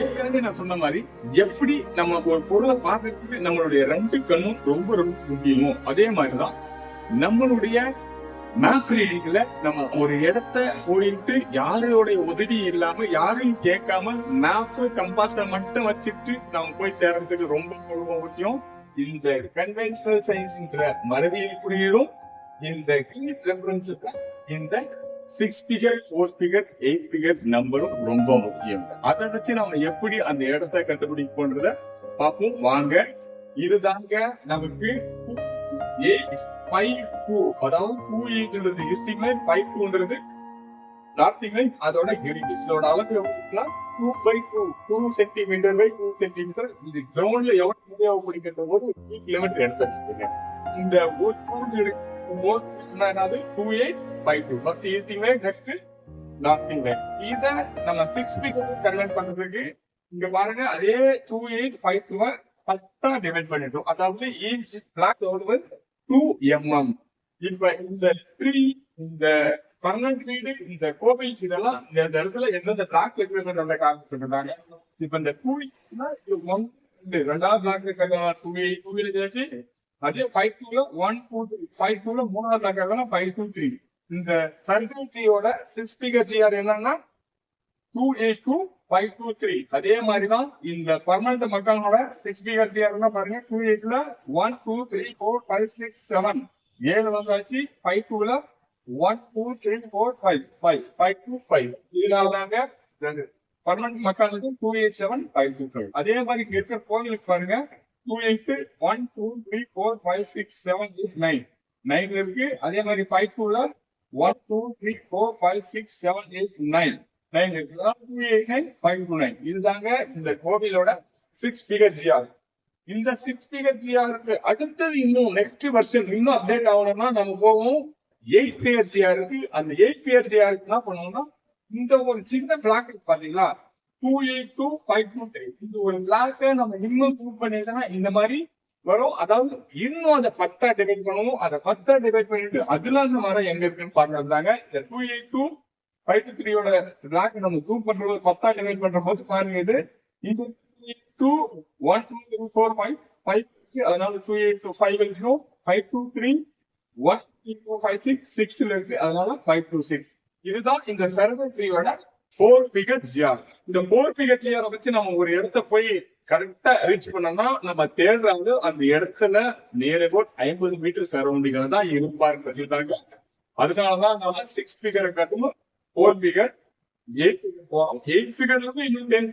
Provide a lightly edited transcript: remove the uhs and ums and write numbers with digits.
ஏற்கனவே நான் சொன்ன மாதிரி எப்படி நம்ம ஒரு பொருளை பார்க்கறதுக்கு நம்மளுடைய ரெண்டு கண்ணும் ரொம்ப ரொம்ப முக்கியமோ அதே மாதிரிதான் நம்மளுடைய மேப் ரீடிங்ல நம்ம ஒரு இடத்த போயிட்டு யாரோடைய உதவி இல்லாம யாரையும் கேட்காம மேப் கம்பாஸ மட்டும் வச்சுட்டு நம்ம போய் சேர்றதுக்கு ரொம்ப ரொம்ப முக்கியம். இந்த கன்வென்ஷனல் சயின்ஸ்ன்ற மரபியல் குறியீடும் இந்த கீட் ரெஃபரன்ஸுக்கு இந்த 6 ஃபிகர் 4 ஃபிகர் 8 ஃபிகர் நம்பரும் ரொம்ப முக்கியம். அதை வச்சு நம்ம எப்படி அந்த இடத்தை கண்டுபிடிப்போன்றத பார்ப்போம் வாங்க. இதுதாங்க நமக்கு 852, அதாவது 28 ஈஸ்டிங் லைன், 52 நார்த்திங் லைன், அதோட கிரிக்கி. இதோட அளவு எவ்வளவுனா 2/2 2 சென்டிமீட்டர் பை 2 சென்டிமீட்டர். இது கிரவுண்ட்ல எவ்வளவு தேவைப்படுகின்ற போது கிலோமீட்டர் எடுத்துருக்கீங்க. இந்த ஒரு கிலோமீட்டர் எடுக்கும்போது என்னது 2852. First easting line, next northing line. இத நம்ம 6 ஃபிகர் கன்வெர்ட் பண்றதுக்கு இங்க பாருங்க, அதே 2852 10ஆ டிவைட் பண்ணிட்டோம். அதாவது ஈச் பிளாக் எவ்வளவு 2 mm. இப்ப இந்த 3 இந்த பர்மனன்ட் வீடு இந்த கோவில் இதெல்லாம் இந்த இடத்துல எந்தெந்த பிளாக் இருக்கிறத காமிச்சிருக்காங்க. இப்ப இந்த 2 ரெண்டாவது பிளாக் இருக்கிறதா 2 அதே 52ல 1 2 3 52ல மூணாவது பிளாக் இருக்கிறதா 523. இந்த சர்க்கிள் ட்ரீயோட 6 ஃபிகர் ஜிஆர் என்னன்னா 282523. அதே மாதிரிதான் இந்த பர்மனன்ட் மக்களோட 6 ஃபிகர் ஜிஆர் பாருங்க. 28ல 1 2 3 4 5 6 7 7 வந்தாச்சு. 52ல 1 2 3 4 5 5 525. இதனாலதாங்க பர்மனன்ட் மக்களுக்கு 287525. அதே மாதிரி இங்க இருக்கிற கோவிலுக்கு பாருங்க 28 1 2 3 4 5 6 7 8 9 9 இருக்கு. அதே மாதிரி 52ல 1 2 3 4 5 6 7 8 9 9 இருக்கு. 289 529. இதுதாங்க இந்த கோவிலோட 6 ஃபிகர் ஜிஆர். இந்த 6 ஃபிகர் ஜிஆருக்கு அடுத்தது இன்னும் நெக்ஸ்ட் வெர்ஷன் இன்னும் அப்டேட் ஆகணும்னா நம்ம போவோம் 8 ஃபிகர் ஜிஆருக்கு. அந்த 8 ஃபிகர் ஜிஆருக்கு என்ன பண்ணுவோம்னா இந்த ஒரு சின்ன பிளாக் பாத்தீங்களா 282523. இந்த ஒரு பிளாக்க நம்ம இன்னும் ப்ரூவ் பண்ணிட்டோம்னா இந்த மாதிரி வரும். அதாவது இன்னும் அதை 10ஆ டிவைட் பண்ணுவோம். அதை 10ஆ டிவைட் பண்ணிட்டு அதுல இருந்து வர எங்க இருக்குன்னு பாக்குறதாங்க இந்த 28253யோட பிளாக் நம்ம ப்ரூவ் பண்றது 10ஆ டிவைட் பண்ற போது பாருங்க. இது 2 1 2 3 4 5 5. அதனால 2825 இருக்கும். 523 1 3 4 5 6 6ல இருக்கு. அதனால 526. இதுதான் இந்த சர்க்கிள் ட்ரீயோட 4 ஃபிகர் ஜிஆர். இந்த 4 ஃபிகர் ஜிஆரை வச்சு நம்ம ஒரு இடத்த போய் கரெக்டா ரீச் பண்ணோம்னா நம்ம தேடுறாங்க அந்த இடத்துல நியர் அபவுட் 50 மீட்டர் சரௌண்டிங்ல தான் இருப்பாங்க. அதனாலதான் நம்ம 6 ஃபிகரை காட்டணும் 4 ஃபிகர் 8 ஃபிகர் போறோம். 8 ஃபிகர்ல இருந்து இன்னும் 10